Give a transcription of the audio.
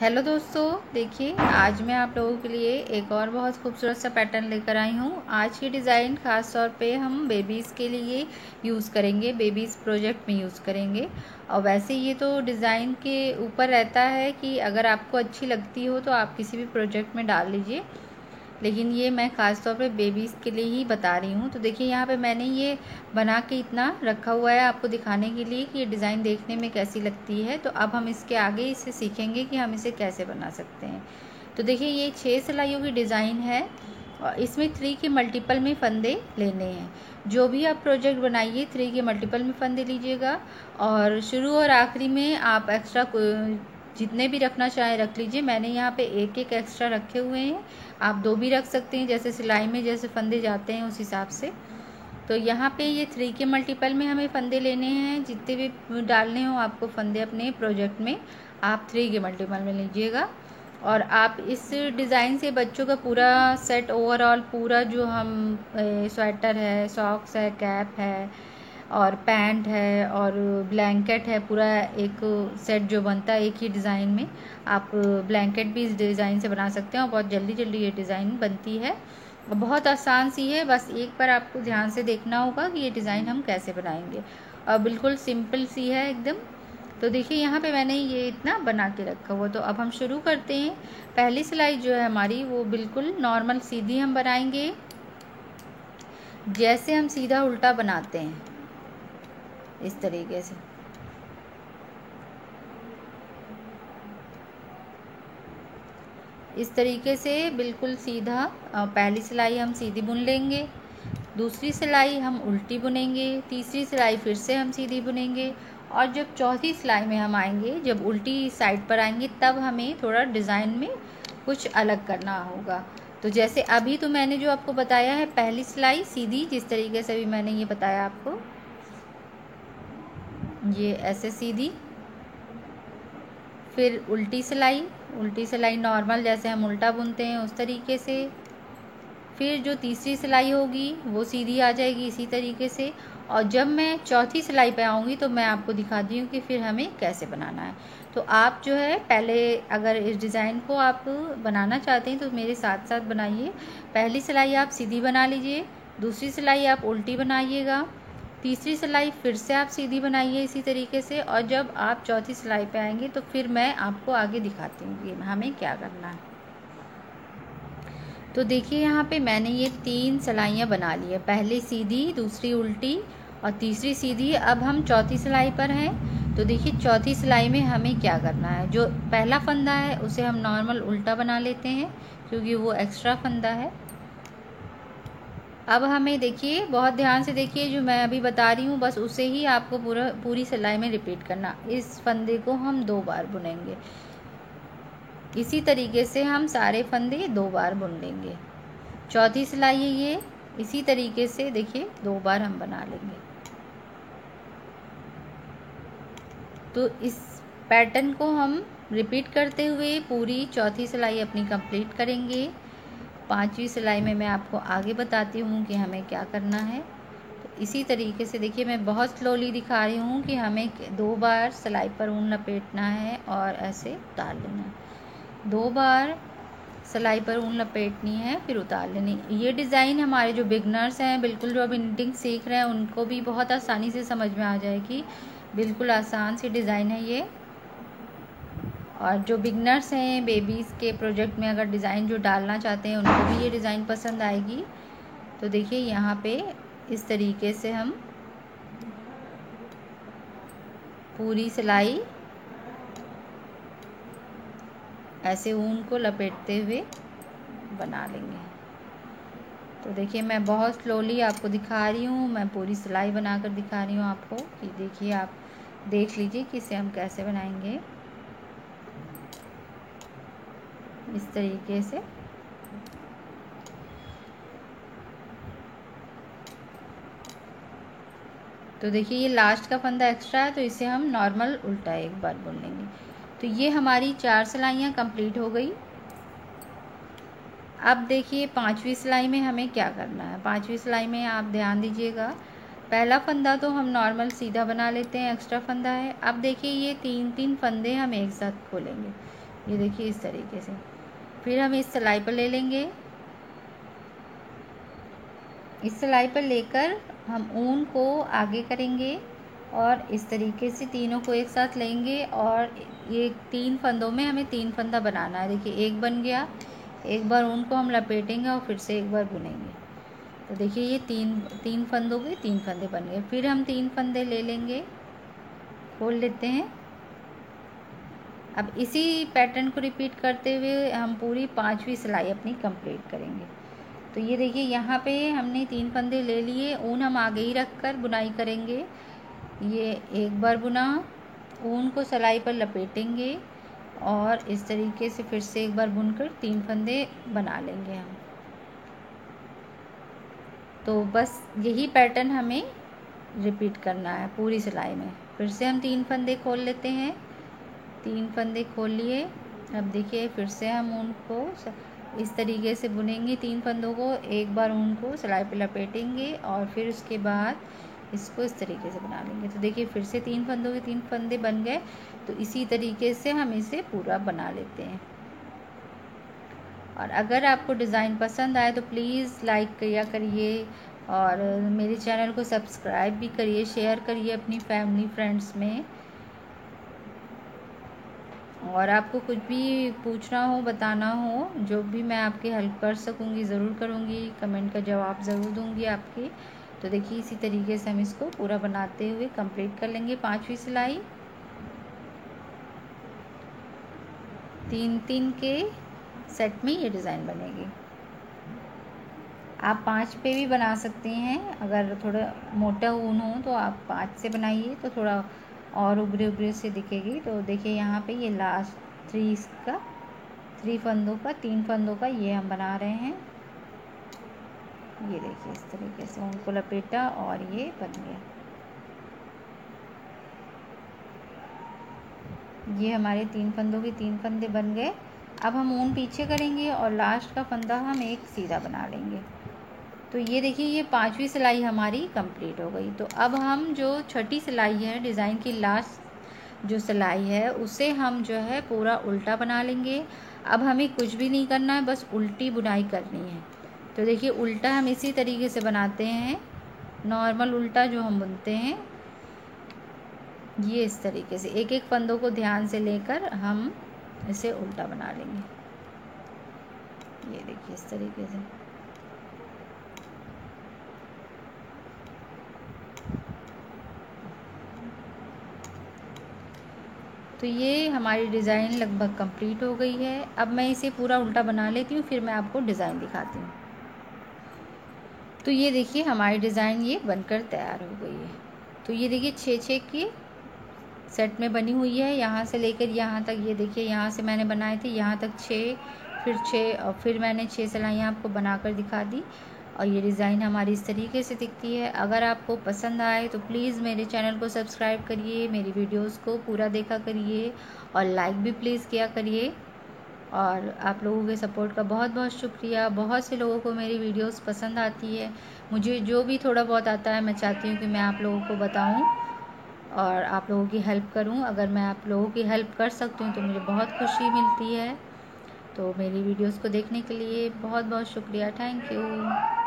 Hello दोस्तों, देखिए आज मैं आप लोगों के लिए एक और बहुत खूबसूरत सा पैटर्न लेकर आई हूँ। आज की डिज़ाइन ख़ास तौर पे हम बेबीज़ के लिए यूज़ करेंगे, बेबीज़ प्रोजेक्ट में यूज़ करेंगे। और वैसे ये तो डिज़ाइन के ऊपर रहता है कि अगर आपको अच्छी लगती हो तो आप किसी भी प्रोजेक्ट में डाल लीजिए, लेकिन ये मैं ख़ास तौर पे बेबीज़ के लिए ही बता रही हूँ। तो देखिए यहाँ पे मैंने ये बना के इतना रखा हुआ है आपको दिखाने के लिए कि ये डिज़ाइन देखने में कैसी लगती है। तो अब हम इसके आगे इसे सीखेंगे कि हम इसे कैसे बना सकते हैं। तो देखिए ये 6 सिलाइयों की डिज़ाइन है और इसमें 3 के मल्टीपल में फंदे लेने हैं। जो भी आप प्रोजेक्ट बनाइए 3 के मल्टीपल में फंदे लीजिएगा और शुरू और आखिरी में आप एक्स्ट्रा जितने भी रखना चाहें रख लीजिए। मैंने यहाँ पे एक एक एक्स्ट्रा रखे हुए हैं, आप 2 भी रख सकते हैं, जैसे सिलाई में जैसे फंदे जाते हैं उस हिसाब से। तो यहाँ पे ये 3 के मल्टीपल में हमें फंदे लेने हैं। जितने भी डालने हो आपको फंदे अपने प्रोजेक्ट में, आप 3 के मल्टीपल में लीजिएगा। और आप इस डिज़ाइन से बच्चों का पूरा सेट ओवरऑल पूरा जो हम स्वेटर है, सॉक्स है, कैप है और पैंट है और ब्लैंकेट है, पूरा एक सेट जो बनता है एक ही डिज़ाइन में। आप ब्लैंकेट भी इस डिज़ाइन से बना सकते हैं और बहुत जल्दी जल्दी ये डिज़ाइन बनती है। बहुत आसान सी है, बस एक बार आपको ध्यान से देखना होगा कि ये डिज़ाइन हम कैसे बनाएंगे। और बिल्कुल सिंपल सी है एकदम। तो देखिए यहाँ पे मैंने ये इतना बना के रखा हुआ। तो अब हम शुरू करते हैं। पहली सिलाई जो है हमारी वो बिल्कुल नॉर्मल सीधी हम बनाएंगे, जैसे हम सीधा उल्टा बनाते हैं इस तरीके से। इस तरीके से बिल्कुल सीधा पहली सिलाई हम सीधी बुन लेंगे, दूसरी सिलाई हम उल्टी बुनेंगे, तीसरी सिलाई फिर से हम सीधी बुनेंगे और जब चौथी सिलाई में हम आएंगे, जब उल्टी साइड पर आएंगे, तब हमें थोड़ा डिज़ाइन में कुछ अलग करना होगा। तो जैसे अभी तो मैंने जो आपको बताया है पहली सिलाई सीधी, जिस तरीके से भी मैंने ये बताया आपको, ये ऐसे सीधी, फिर उल्टी सिलाई नॉर्मल जैसे हम उल्टा बुनते हैं उस तरीके से, फिर जो तीसरी सिलाई होगी वो सीधी आ जाएगी इसी तरीके से। और जब मैं चौथी सिलाई पे आऊँगी तो मैं आपको दिखाती हूँ कि फिर हमें कैसे बनाना है। तो आप जो है पहले अगर इस डिज़ाइन को आप बनाना चाहते हैं तो मेरे साथ साथ बनाइए। पहली सिलाई आप सीधी बना लीजिए, दूसरी सिलाई आप उल्टी बनाइएगा, तीसरी सिलाई फिर से आप सीधी बनाइए इसी तरीके से। और जब आप चौथी सिलाई पे आएंगे तो फिर मैं आपको आगे दिखाती हूँ कि हमें क्या करना है। तो देखिए यहाँ पे मैंने ये 3 सिलाइयाँ बना ली है, पहली सीधी, दूसरी उल्टी और तीसरी सीधी। अब हम चौथी सिलाई पर हैं। तो देखिए चौथी सिलाई में हमें क्या करना है, जो पहला फंदा है उसे हम नॉर्मल उल्टा बना लेते हैं क्योंकि वो एक्स्ट्रा फंदा है। अब हमें देखिए, बहुत ध्यान से देखिए, जो मैं अभी बता रही हूँ बस उसे ही आपको पूरी सिलाई में रिपीट करना। इस फंदे को हम 2 बार बुनेंगे, इसी तरीके से हम सारे फंदे 2 बार बुन लेंगे। चौथी सिलाई है ये, इसी तरीके से देखिए 2 बार हम बना लेंगे। तो इस पैटर्न को हम रिपीट करते हुए पूरी चौथी सिलाई अपनी कंप्लीट करेंगे। 5वीं सिलाई में मैं आपको आगे बताती हूँ कि हमें क्या करना है। तो इसी तरीके से देखिए मैं बहुत स्लोली दिखा रही हूँ कि हमें 2 बार सिलाई पर ऊन लपेटना है और ऐसे उतार लेना है। 2 बार सिलाई पर ऊन लपेटनी है फिर उतार लेनी। ये डिज़ाइन हमारे जो बिगनर्स हैं, बिल्कुल जो अभी निटिंग सीख रहे हैं, उनको भी बहुत आसानी से समझ में आ जाएगी। बिल्कुल आसान सी डिज़ाइन है ये। और जो बिगनर्स हैं, बेबीज़ के प्रोजेक्ट में अगर डिज़ाइन जो डालना चाहते हैं उनको भी ये डिज़ाइन पसंद आएगी। तो देखिए यहाँ पे इस तरीके से हम पूरी सिलाई ऐसे ऊन को लपेटते हुए बना लेंगे। तो देखिए मैं बहुत स्लोली आपको दिखा रही हूँ, मैं पूरी सिलाई बनाकर दिखा रही हूँ आपको कि देखिए आप देख लीजिए कि इसे हम कैसे बनाएंगे इस तरीके से। तो देखिए ये लास्ट का फंदा एक्स्ट्रा है तो इसे हम नॉर्मल उल्टा एक बार बुन लेंगे। तो ये हमारी 4 सिलाइयाँ कंप्लीट हो गई। अब देखिए 5वीं सिलाई में हमें क्या करना है। 5वीं सिलाई में आप ध्यान दीजिएगा, पहला फंदा तो हम नॉर्मल सीधा बना लेते हैं, एक्स्ट्रा फंदा है। अब देखिए ये 3 फंदे हम एक साथ खोलेंगे। ये देखिए इस तरीके से। फिर हम इस सिलाई पर ले लेंगे, इस सिलाई पर लेकर हम ऊन को आगे करेंगे और इस तरीके से तीनों को एक साथ लेंगे और ये 3 फंदों में हमें 3 फंदा बनाना है। देखिए एक बन गया, एक बार ऊन को हम लपेटेंगे और फिर से एक बार बुनेंगे। तो देखिए ये तीन फंदों के 3 फंदे बन गए। फिर हम 3 फंदे ले लेंगे, खोल लेते हैं। अब इसी पैटर्न को रिपीट करते हुए हम पूरी 5वीं सिलाई अपनी कंप्लीट करेंगे। तो ये देखिए यहाँ पे हमने 3 फंदे ले लिए, ऊन हम आगे ही रख कर बुनाई करेंगे। ये एक बार बुना, ऊन को सिलाई पर लपेटेंगे और इस तरीके से फिर से एक बार बुनकर 3 फंदे बना लेंगे हम। तो बस यही पैटर्न हमें रिपीट करना है पूरी सिलाई में। फिर से हम 3 फंदे खोल लेते हैं, 3 फंदे खोल लिए। अब देखिए फिर से हम ऊन को इस तरीके से बुनेंगे 3 फंदों को, एक बार ऊन को सिलाई पे लपेटेंगे और फिर उसके बाद इसको इस तरीके से बना लेंगे। तो देखिए फिर से 3 फंदों के 3 फंदे बन गए। तो इसी तरीके से हम इसे पूरा बना लेते हैं। और अगर आपको डिज़ाइन पसंद आए तो प्लीज़ लाइक किया करिए और मेरे चैनल को सब्सक्राइब भी करिए, शेयर करिए अपनी फैमिली फ्रेंड्स में। और आपको कुछ भी पूछना हो, बताना हो, जो भी मैं आपकी हेल्प कर सकूँगी ज़रूर करूँगी, कमेंट का जवाब ज़रूर दूँगी आपकी। तो देखिए इसी तरीके से हम इसको पूरा बनाते हुए कंप्लीट कर लेंगे 5वीं सिलाई। 3-3 के सेट में ये डिज़ाइन बनेगी। आप 5 पे भी बना सकते हैं, अगर थोड़ा मोटा ऊन हो तो आप 5 से बनाइए तो थोड़ा और उभरे से दिखेगी। तो देखिए यहाँ पे ये लास्ट 3 फंदों का 3 फंदों का ये हम बना रहे हैं। ये देखिए इस तरीके से उनको लपेटा और ये बन गया। ये हमारे 3 फंदों के 3 फंदे बन गए। अब हम ऊन पीछे करेंगे और लास्ट का फंदा हम एक सीधा बना लेंगे। तो ये देखिए ये 5वीं सिलाई हमारी कंप्लीट हो गई। तो अब हम जो 6ठी सिलाई है, डिज़ाइन की लास्ट जो सिलाई है, उसे हम जो है पूरा उल्टा बना लेंगे। अब हमें कुछ भी नहीं करना है, बस उल्टी बुनाई करनी है। तो देखिए उल्टा हम इसी तरीके से बनाते हैं, नॉर्मल उल्टा जो हम बुनते हैं, ये इस तरीके से एक एक फंदों को ध्यान से लेकर हम इसे उल्टा बना लेंगे। ये देखिए इस तरीके से। तो ये हमारी डिज़ाइन लगभग कंप्लीट हो गई है। अब मैं इसे पूरा उल्टा बना लेती हूँ, फिर मैं आपको डिज़ाइन दिखाती हूँ। तो ये देखिए हमारी डिज़ाइन ये बनकर तैयार हो गई है। तो ये देखिए 6-6 की सेट में बनी हुई है, यहाँ से लेकर यहाँ तक। ये देखिए यहाँ से मैंने बनाए थे यहाँ तक 6, फिर 6 और फिर मैंने 6 सिलाइयाँ आपको बनाकर दिखा दी। और ये डिज़ाइन हमारी इस तरीके से दिखती है। अगर आपको पसंद आए तो प्लीज़ मेरे चैनल को सब्सक्राइब करिए, मेरी वीडियोस को पूरा देखा करिए और लाइक भी प्लीज़ किया करिए। और आप लोगों के सपोर्ट का बहुत बहुत शुक्रिया। बहुत से लोगों को मेरी वीडियोस पसंद आती है। मुझे जो भी थोड़ा बहुत आता है मैं चाहती हूँ कि मैं आप लोगों को बताऊँ और आप लोगों की हेल्प करूँ। अगर मैं आप लोगों की हेल्प कर सकती हूँ तो मुझे बहुत खुशी मिलती है। तो मेरी वीडियोस को देखने के लिए बहुत बहुत शुक्रिया। Thank you.